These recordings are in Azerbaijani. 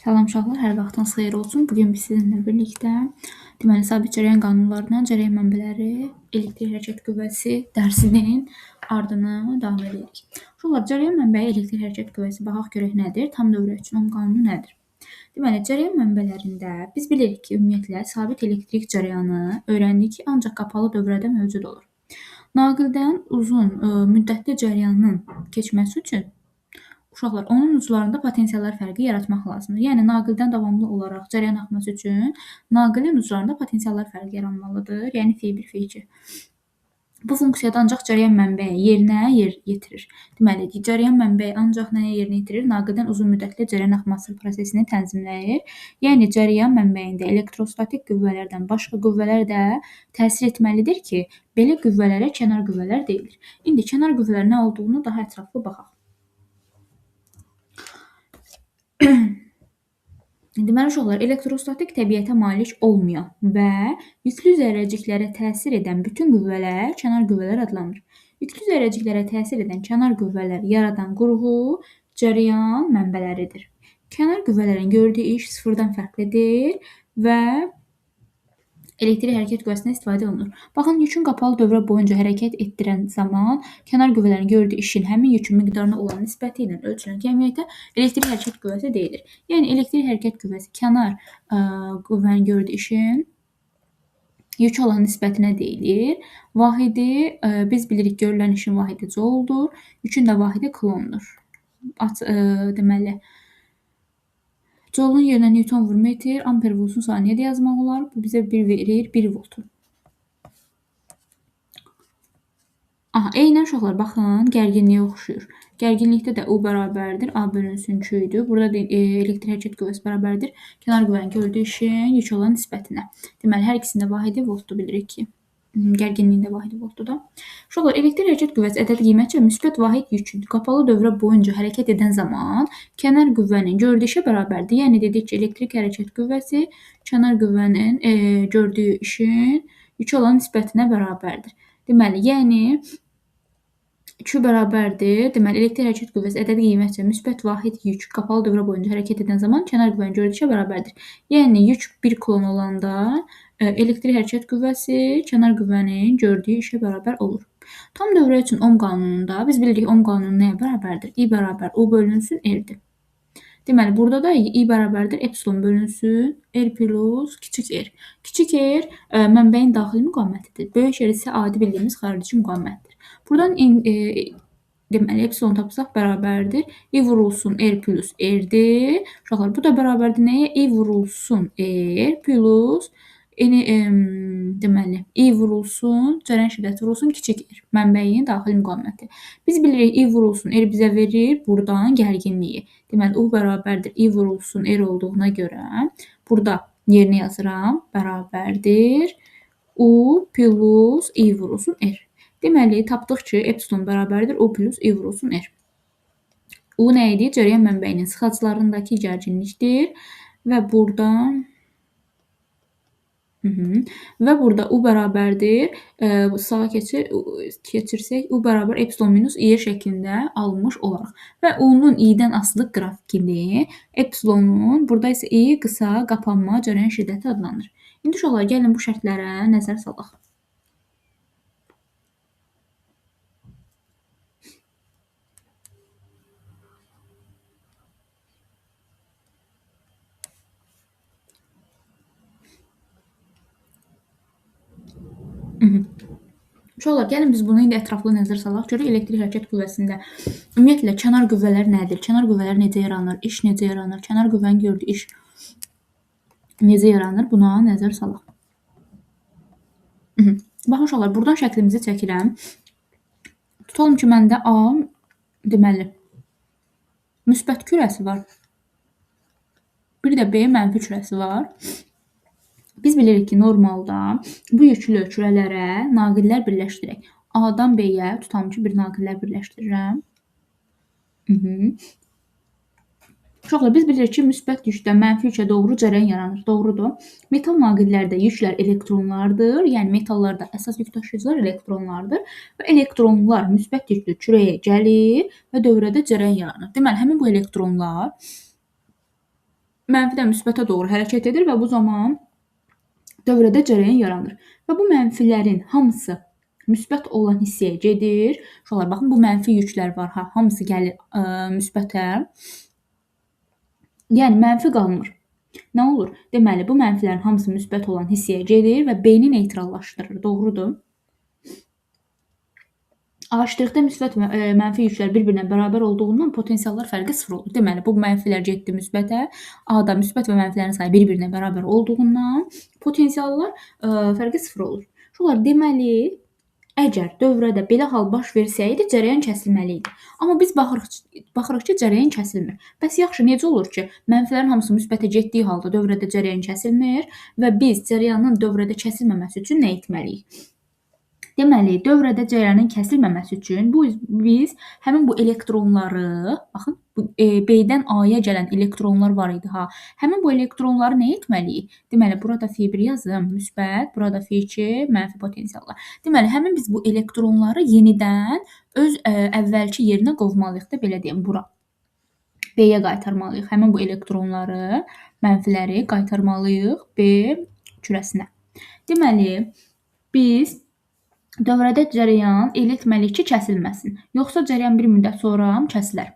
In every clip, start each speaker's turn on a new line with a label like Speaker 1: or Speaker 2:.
Speaker 1: Salam uşaqlar, hər vaxtınız xeyir olsun. Bugün biz sizinlə birlikdə sabit cərəyan qanunlarından cərəyan mənbələri, elektrik hərəkət qüvvəsi dərsinin ardını davam edirik. Uşaqlar, cərəyan mənbəyi, elektrik hərəkət qüvvəsi baxaq görək nədir? Tam dövrə üçün ohm qanunu nədir? Cərəyan mənbələrində biz bilirik ki, ümumiyyətlə sabit elektrik cərəyanı öyrəndik ki, ancaq qapalı dövrədə mövcud olur. Naqildən uzun müddətli cərəyanın keçməsi üçün uşaqlar, onun uclarında potensiallar fərqi yaratmaq lazımdır. Yəni, naqildən davamlı olaraq cərəyan axması üçün naqilin uclarında potensiallar fərqi yaranmalıdır. Yəni, F1, F2. Bu funksiyada ancaq cərəyan mənbəyi yerinə yetirir. Deməli, cərəyan mənbəyi ancaq nəyə yerinə yetirir? Naqildən uzun müddətli cərəyan axması prosesini tənzimləyir. Yəni, cərəyan mənbəyində elektrostatik qüvvələrdən başqa qüvvələr də təsir etməlidir ki, belə qüvvələrə kənar qüvvələr deyilir. İndi kənar qüvvələr nə olduğunu daha ətraflı baxaq. Deməli, uşaqlar, elektrostatik təbiətə malik olmayan və yüklü zərrəciklərə təsir edən bütün qüvvələr kənar qüvvələr adlanır. Yüklü zərrəciklərə təsir edən kənar qüvvələr yaradan qurğu cərəyan mənbələridir. Kənar qüvvələrin gördüyü iş sıfırdan fərqlidir və elektrik hərəkət qüvvəsindən istifadə olunur. Baxın, yükün qapalı dövrə boyunca hərəkət etdirən zaman kənar qüvvələrin gördüyü işin həmin yükün miqdarına olan nisbəti ilə ölçülən cəmiyyətə elektrik hərəkət qüvvəsi deyilir. Yəni, elektrik hərəkət qüvvəsi kənar qüvvənin gördüyü işin yükə olan nisbətinə deyilir. Vahidi, biz bilirik, görülən işin vahidi jouldur, yükün də vahidi kulondur. Deməli, joulun yerinə Newton vur metr, amper vursun saniyə də yazmaq olar. Bu bizə 1 verir, 1 voltu. Eynən uşaqlar, baxın, gərginliyə oxşuyur. Gərginlikdə də U bərabərdir, A bölünsün Q-dür. Burada da elektrik hərəkət qüvvəsi bərabərdir kənar qüvvənin gördüyü işin yük olan nisbətinə. Deməli, hər ikisində vahidi voltdur, bilirik ki. Gərginliyin də vahidi voltdur da. Uşaqlar, elektrik hərəkət qüvvəsi ədəd qiymətcə müsbət vahid yükün qapalı dövrə boyunca hərəkət edən zaman kənar qüvvənin gördüyü işə bərabərdir. Yəni, dedik ki, elektrik hərəkət qüvvəsi kənar qüvvənin gördüyü işin yükə olan nisbətinə bərabərdir. Deməli, yəni Q bərabərdir. Deməli, elektrik hərəkət qüvvəsi ədəd qiymətcə müsbət vahid yük qapalı dövrə boyunca hərəkət edən zaman kənar qüvvənin gördüyü işə bərabərdir. Yəni, yük 1 kulon olanda elektrik hərəkət qüvvəsi kənar qüvvənin gördüyü işə bərabər olur. Tam dövrə üçün ohm qanununda biz bilirik ohm qanunu nəyə bərabərdir? I bərabər U bölünsün R-dir. Deməli, burada da I bərabərdir epsilon bölünsün R plus kiçik R. Kiçik R mənbəyin daxili müqavimətidir. Böyük R isə adi bildiyimiz xarici müqavimətdir. Buradan deməli, epsilon tapsaq bərabərdir. I vurulsun R plus R-dir. Uşaqlar, bu da bərabərdir nəyə? I vurulsun R plus deməli, I vurulsun, cərəyan şiddəti vurulsun kiçik R. Mənbəyin daxili müqaviməti. Biz bilirik, I vurulsun R bizə verir buradan gərginliyi. Deməli, U bərabərdir I vurulsun R olduğuna görə burada yerinə yazıram, bərabərdir U plus I vurulsun R. Deməli, tapdıq ki, epsilon bərabərdir U plus I vurulsun R. U nə idi? Cərəyan mənbəyinin sıxaclarındakı gərginlikdir və buradan U bərabərdir, sağa keçirsək, U bərabər epsilon minus I şəklində alınmış olaraq. Və U-nun I-dən asılı qrafikini, epsilonun, burada isə I qısa qapanma cərəyan şiddəti adlanır. İndi uşaqlar, gəlin bu şərtlərə nəzər salaq. Uşaqlar, gəlin biz bunu indi ətraflı nəzər salaq. Görək elektrik hərəkət qüvvəsində ümumiyyətlə kənar qüvvələr nədir? Kənar qüvvələr necə yaranır? İş necə yaranır? Kənar qüvvənin gördüyü iş necə yaranır? Buna nəzər salaq. Baxın uşaqlar, buradan şəklimizi çəkirəm. Tutalım ki, məndə A, deməli, müsbət kürəsi var. Bir də B mənfi kürəsi var. Biz bilirik ki, normalda bu yüklü kürələrə naqillər birləşdirək. A-dan B-yə tutalım ki, bir naqillər birləşdirirəm. Uşaqlar, biz bilirik ki, müsbət yükdə mənfi yükə doğru cərəyan yaranır. Doğrudur. Metal naqillərdə yüklər elektronlardır. Yəni, metallarda əsas yük daşıyıcılar elektronlardır. Və elektronlar müsbət yüklü kürəyə gəlir və dövrədə cərəyan yaranır. Deməli, həmin bu elektronlar mənfidən müsbətə doğru hərəkət edir və bu zaman dövrədə cərəyan yaranır. Və bu mənfilərin hamısı müsbət olan hissəyə gedir. Uşaqlar, baxın, bu mənfi yüklər var, hamısı gəlir müsbətə. Yəni, mənfi qalmır. Nə olur? Deməli, bu mənfilərin hamısı müsbət olan hissəyə gedir və beyni neytrallaşdırır. Doğrudur. Aşırılıqda müsbət və mənfi yüklər bir-birinə bərabər olduğundan potensiallar fərqi 0 olur. Deməli, bu mənfilər getdi müsbətə. A-da müsbət və mənfilərin sayı bir-birinə bərabər olduğundan potensiallar fərqi 0 olur. Uşaqlar, deməli, əgər dövrədə belə hal baş versəydi, cərəyan kəsilməli idi. Amma biz baxırıq ki, cərəyan kəsilmir. Bəs yaxşı, necə olur ki, mənfilərin hamısı müsbətə getdiyi halda dövrədə cərəyan kəsilmir və biz cərəyanın dövrədə kəsilməməsi üçün nə etməliyik? Deməli, dövrədə cərəyanın kəsilməməsi üçün biz həmin bu elektronları, baxın, B-dən A-ya gələn elektronlar var idi, həmin bu elektronları nə etməliyik? Deməli, burada F1 yazım, müsbət, burada F2, mənfi potensiallar. Deməli, həmin biz bu elektronları yenidən öz əvvəlki yerinə qovmalıyıq da, belə deyim, bura. B-yə qaytarmalıyıq. Həmin bu elektronları, mənfiləri qaytarmalıyıq B kürəsinə. Deməli, biz dövrədə cərəyan elə etməliyik ki, kəsilməsin. Yoxsa cərəyan bir müddət sonra kəsilər.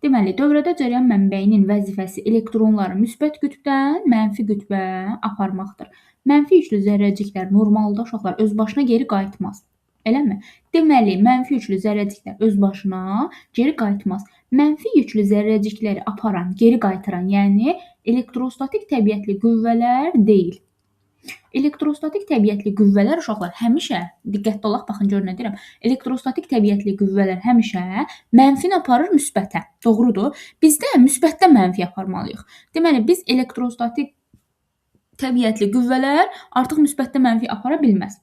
Speaker 1: Deməli, dövrədə cərəyan mənbəyinin vəzifəsi elektronları müsbət qütbdən mənfi qütbə aparmaqdır. Mənfi yüklü zərrəciklər normalda uşaqlar öz başına geri qayıtmaz. Eləmi? Deməli, mənfi yüklü zərrəciklər öz başına geri qayıtmaz. Mənfi yüklü zərrəcikləri aparan, geri qaytaran, yəni elektrostatik təbiətli qüvvələr deyil. Elektrostatik təbiətli qüvvələr uşaqlar həmişə, diqqətli olaq, baxın gör nə deyirəm. Elektrostatik təbiətli qüvvələr həmişə mənfini aparır müsbətə. Doğrudur. Biz də müsbətdən mənfi aparmalıyıq. Deməli, biz elektrostatik təbiətli qüvvələr artıq müsbətdən mənfi apara bilməz.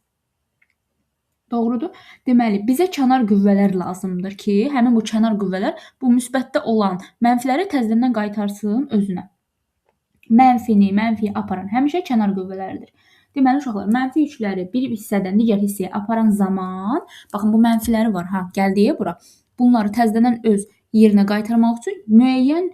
Speaker 1: Doğrudur. Deməli, bizə kənar qüvvələr lazımdır ki, həmin bu kənar qüvvələr bu müsbətdə olan mənfiləri təzədən qaytarsın özünə. Mənfiyə aparan həmişə kənar qüvvələrdir. Deməli, uşaqlar, mənfi yükləri bir hissədən digər hissəyə aparan zaman, baxın, bu mənfiləri var, gəldiyə bura. Bunları təzədən öz yerinə qaytarmaq üçün müəyyən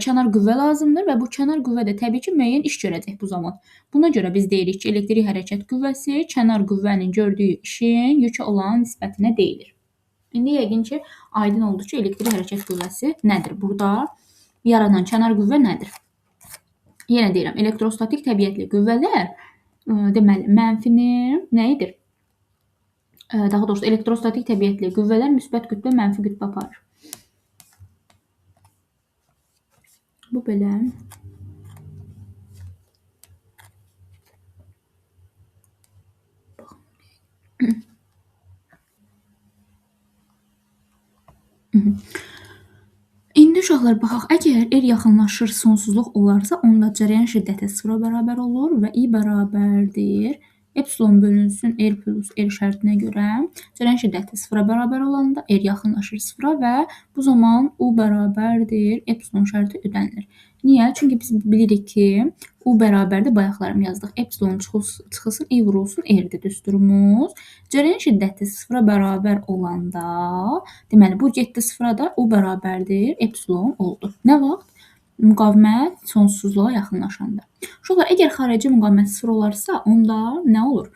Speaker 1: kənar qüvvə lazımdır və bu kənar qüvvə də təbii ki, müəyyən iş görəcək bu zaman. Buna görə biz deyirik ki, elektrik hərəkət qüvvəsi kənar qüvvənin gördüyü işin yükə olan nisbətinə deyilir. İndi yəqin ki, aydın oldu ki, elektrik hərəkət qüvvəsi nədir? Burada yaranan kənar qüvvə nədir? Yenə deyirəm, elektrostatik təbiətli qüvvələr, deməli, mənfini nə edir? Daha doğrusu, elektrostatik təbiətli qüvvələr müsbət qütbə, mənfi qütbə aparır. Bu belə. İndi uşaqlar, baxaq, əgər yaxınlaşır sonsuzluq olarsa, onda cərəyan şiddəti 0-a bərabər olur və I bərabərdir. Epsilon bölünsün R plus R şərtinə görə cərəyan şiddəti 0-a bərabər olanda R yaxınlaşır 0-a və bu zaman U bərabərdir. Epsilon şərti ödənilir. Niyə? Çünki biz bilirik ki, U bərabərdir, bayaqlarım yazdıq. Epsilon çıxılsın, I vurulsun, R-dir düsturumuz. Cərəyan şiddəti 0-a bərabər olanda, deməli, bu getdi 0-a da U bərabərdir, epsilon oldu. Nə vaxt? Müqavimət sonsuzluğa yaxınlaşanda. Uşaqlar, əgər xarici müqavimət 0 olarsa, onda nə olur?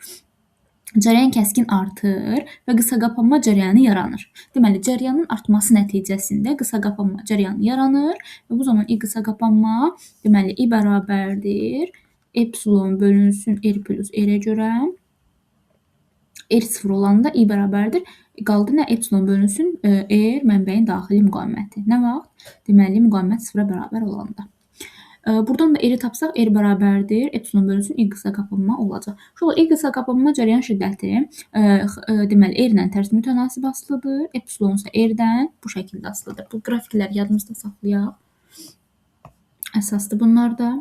Speaker 1: Cərəyan kəskin artır və qısaqapanma cərəyanı yaranır. Deməli, cərəyanın artması nəticəsində qısaqapanma cərəyanı yaranır və bu zaman I qısaqapanma, deməli, I bərabərdir, epsilon bölünsün R plus R-ə görə, R 0 olanda I bərabərdir, qaldı nə? Epsilon bölünsün R mənbəyin daxili müqaviməti. Nə vaxt? Deməli, müqavimət 0-a bərabər olanda. Buradan da R-i tapsaq, R bərabərdir, epsilon bölünsün I qısaqapanma olacaq. Şöyle I qısaqapanma cərəyan şiddəti deməli, R ilə tərs mütənasib asılıdır, epsilon isə R-dən bu şəkildə asılıdır. Bu qrafikləri yadımızda saxlayaq. Əsasdır bunlar da.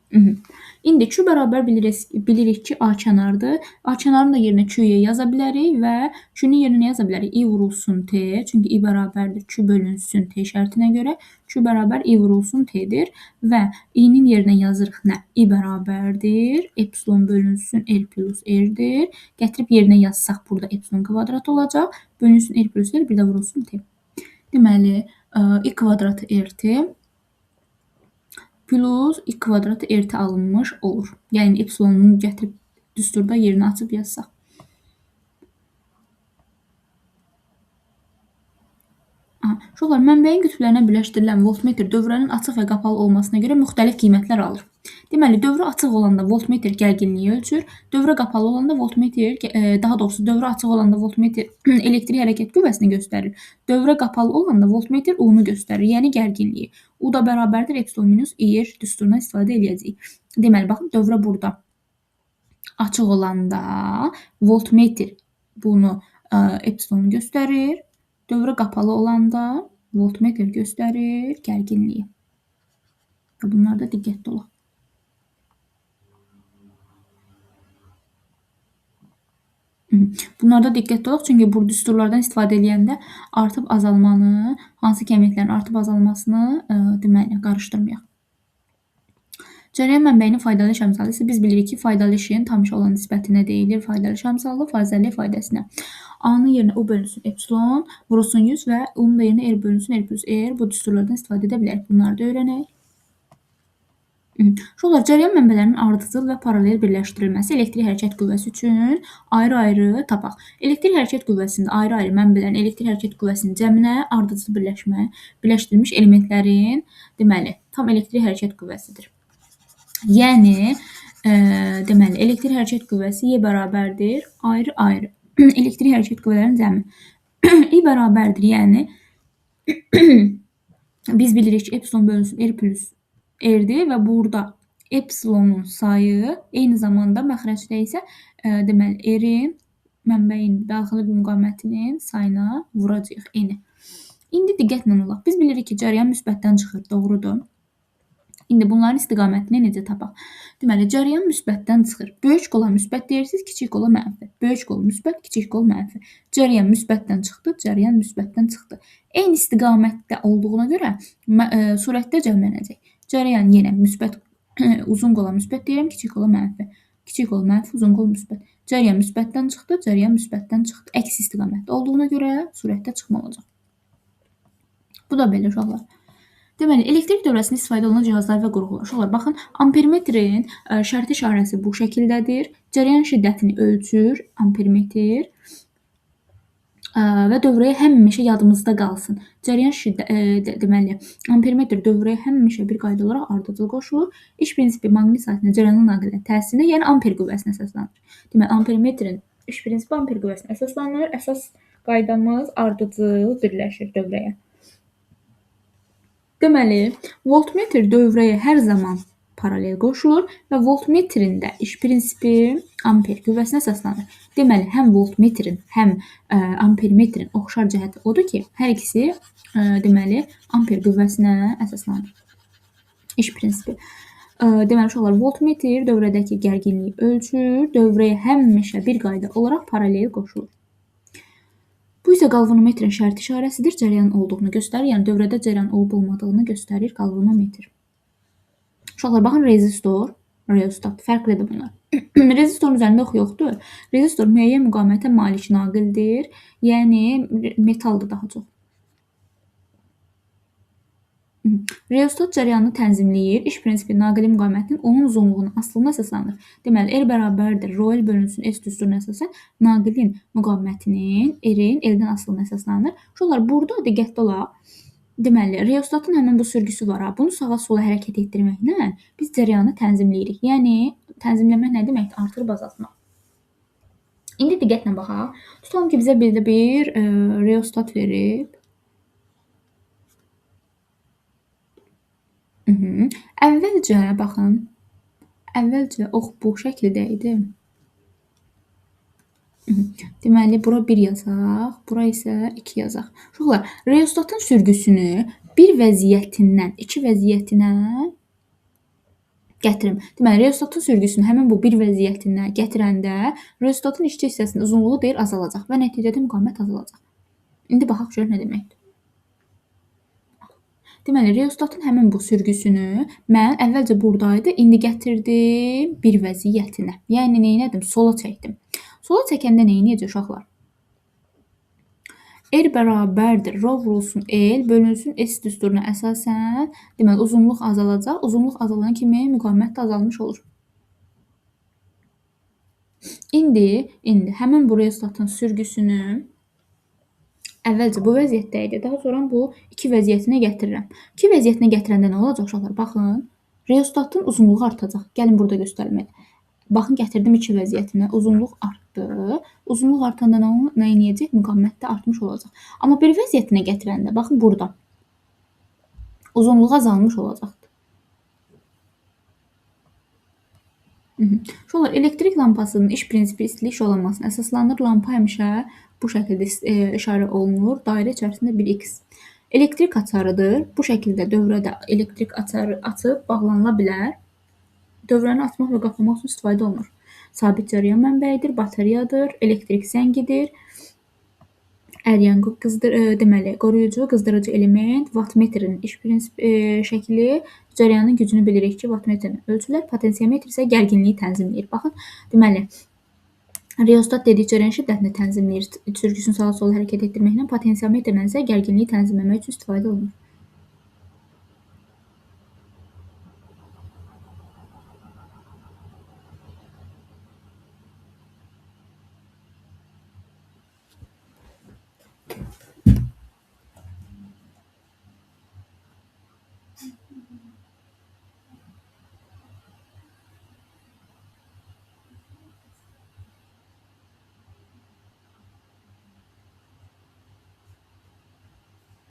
Speaker 1: İndi Q bərabər bilirik ki, A kənardır. A kənarın da yerinə Q-yə yaza bilərik və Q-nun yerinə yaza bilərik I vurulsun T. Çünki I bərabərdir Q bölünsün T şərtinə görə Q bərabər I vurulsun T-dir və I-nin yerinə yazırıq nə? I bərabərdir, epsilon bölünsün R plus R-dir. Gətirib yerinə yazsaq burada epsilon kvadrat olacaq. Bölünsün R plus R, bir də vurulsun T. Deməli, I kvadratı R-T. plus i kvadratı ertə alınmış olur. Yəni epsilonunu gətirib düsturda yerini açıb yazsaq. Uşaqlar, mənbəyin qütblərinə birləşdirilən voltmetr dövrənin açıq və qapalı olmasına görə müxtəlif qiymətlər alır. Deməli, dövrə açıq olanda voltmetr gərginliyi ölçür, dövrə qapalı olanda voltmetr, daha doğrusu dövrə açıq olanda voltmetr elektrik hərəkət qüvvəsini göstərir. Dövrə qapalı olanda voltmetr U-nu göstərir, yəni gərginliyi. U da bərabərdir epsilon minus IR düsturundan istifadə edəcəyik. Deməli, baxın, dövrə burada açıq olanda voltmetr bunu epsilonu göstərir. Dövrə qapalı olanda voltmetr göstərir gərginliyi. Və bunlarda diqqətli olaq. Bunlarda diqqətli olaq, çünki bu düsturlardan istifadə edəndə artıb azalmanı, hansı kəmiyyətlərin artıb azalmasını deməli, qarışdırmayaq. Cərəyan mənbəyinin faydalı iş əmsalı isə biz bilirik ki, faydalı işin tam işə olan nisbətinə deyilir faydalı iş əmsalı, faizəli faydasına. A-nın yerinə U bölünsün epsilon, vurulsun 100 və U-nun da yerinə R bölünsün R plus R. Bu düsturlardan istifadə edə bilərik. Bunları da öyrənək. Uşaqlar, cərəyan mənbələrinin ardıcıl və paralel birləşdirilməsi elektrik hərəkət qüvvəsi üçün ayrı-ayrı tapaq. Elektrik hərəkət qüvvəsində ayrı-ayrı mənbələrin elektrik hərəkət qüvvəsinin cəminə ardıcıl birləşdirilmiş elementlərin deməli, tam elektrik hərəkət qüvvəsidir. Yəni, deməli, elektrik hərəkət qüvvəsi Y bərabərdir ayrı-ayrı elektrik hərəkət qüvvələrinin cəmi. I bərabərdir, yəni biz bilirik ki, epsilon bölünsün R plus R-dir və burada epsilonun sayı eyni zamanda məxrəcdə isə deməli, R-in mənbəyin daxili müqavimətinin sayına vuracaq eni. İndi diqqətlə olaq. Biz bilirik ki, cərəyan müsbətdən çıxır, doğrudur. İndi bunların istiqamətini necə tapaq? Deməli, cərəyan müsbətdən çıxır. Böyük qola müsbət deyirsiniz, kiçik qola mənfi. Böyük qol müsbət, kiçik qol mənfi. Cərəyan müsbətdən çıxdı, cərəyan müsbətdən çıxdı. Eyni istiqamətdə olduğuna görə surətdə cəmlənəcək. Cərəyan yenə müsbət, uzun qola müsbət deyirəm, kiçik qola mənfi. Kiçik qol mənfi, uzun qol müsbət. Cərəyan müsbətdən çıxdı, cərəyan müsbətdən çıxdı. Əks istiqamətdə olduğuna görə surətdə çıxma olacaq. Bu da belə uşaqlar. Deməli, elektrik dövrəsində istifadə olunan cihazlar və qurğular. Uşaqlar, baxın, ampermetrin şərti işarəsi bu şəkildədir. Cərəyan şiddətini ölçür ampermetr və dövrəyə həmişə yadımızda qalsın. Cərəyan deməli, ampermetr dövrəyə həmişə bir qayda olaraq ardıcıl qoşulur. İş prinsipi maqnit sahəsində cərəyanın naqilə təsirinə, yəni amper qüvvəsinə əsaslanır. Deməli, ampermetrin iş prinsipi amper qüvvəsinə əsaslanır. Əsas qaydamız ardıcıl birləşir dövrəyə. Deməli, voltmetr dövrəyə hər zaman paralel qoşulur və voltmetrin də iş prinsipi amper qüvvəsinə əsaslanır. Deməli, həm voltmetrin, həm ampermetrin oxşar cəhəti odur ki, hər ikisi deməli, amper qüvvəsinə əsaslanır. İş prinsipi. Deməli, uşaqlar, voltmetr dövrədəki gərginliyi ölçür, dövrəyə həmişə bir qayda olaraq paralel qoşulur. Bu isə qalvanometrin şərti işarəsidir, cərəyan olduğunu göstərir, yəni dövrədə cərəyan olub-olmadığını göstərir qalvanometr. Uşaqlar, baxın, rezistor, reostat, fərqlidir bunlar. Rezistorun üzərində oxu yoxdur. Rezistor müəyyən müqavimətə malik naqildir, yəni metaldır daha çox. Reostat cərəyanını tənzimləyir. İş prinsipi naqili müqavimətinin onun uzunluğunun asılılığına əsaslanır. Deməli, R bərabərdir. Rho bölünsün S düsturuna əsasən naqilin müqavimətinin R-in L-dən asılılığına əsaslanır. Uşaqlar, burada diqqətli olaq. Deməli, reostatın həmin bu sürgüsü var. Bunu sağa-sola hərəkət etdirməklə biz cərəyanı tənzimləyirik. Yəni, tənzimləmək nə deməkdir? Artırıb azaltmaq. İndi diqqətlə baxaq. Tutalım ki, bizə bir reostat verib. Əvvəlcə, baxın, ox bu şəkildə idi. Deməli, bura 1 yazaq, bura isə 2 yazaq. Uşaqlar, reostatın sürgüsünü bir vəziyyətindən 2 vəziyyətinə gətirim. Deməli, reostatın sürgüsünü həmin bu bir vəziyyətinə gətirəndə reostatın işçi hissəsinin uzunluğu deyir azalacaq və nəticədə müqavimət azalacaq. İndi baxaq görək nə deməkdir. Deməli, reostatın həmin bu sürgüsünü mən əvvəlcə buradaydı, indi gətirdim bir vəziyyətinə. Yəni, neynədim? Sola çəkdim. Sola çəkəndə neynəyəcək uşaqlar? R bərabərdir. Rho vurulsun L bölünsün S düsturuna əsasən, deməli uzunluq azalacaq. Uzunluq azalan kimi müqavimət də azalmış olur. İndi həmin bu reostatın sürgüsünü əvvəlcə bu vəziyyətdə idi. Daha sonra bu iki vəziyyətinə gətirirəm. İki vəziyyətinə gətirəndə nə olacaq uşaqlar? Baxın, reostatın uzunluğu artacaq. Gəlin burada göstərilmə. Baxın, gətirdim iki vəziyyətinə. Uzunluq artdı. Uzunluq artanda nə edəcək? Müqavimət də artmış olacaq. Amma bir vəziyyətinə gətirəndə, baxın burada. Uzunluq azalmış olacaqdır. Uşaqlar, elektrik lampasının iş prinsipi istilik şolanmasına əsaslanır. Lampa həmişə bu şəkildə işarə olunur. Dairə içərisində bir X. Elektrik açarıdır. Bu şəkildə dövrədə elektrik açarı açıb bağlanıla bilər. Dövrəni açmaq və qapamaq üçün istifadə olunur. Sabit cəryan mənbəyidir, batareyadır, elektrik zəngidir. Əriyən deməli, qoruyucu, qızdırıcı element, vatmetrin iş prinsipi şəkli, cəryanın gücünü bilirik ki, vatmetrin ölçülər, potensiyometr isə gərginliyi tənzimləyir. Baxın, deməli, reostat dedik cəryan şiddətini tənzimləyir, sürgüsünü sağa sola hərəkət etdirməklə, potensiyometrlə isə gərginliyi tənzimləmək üçün istifadə olunur.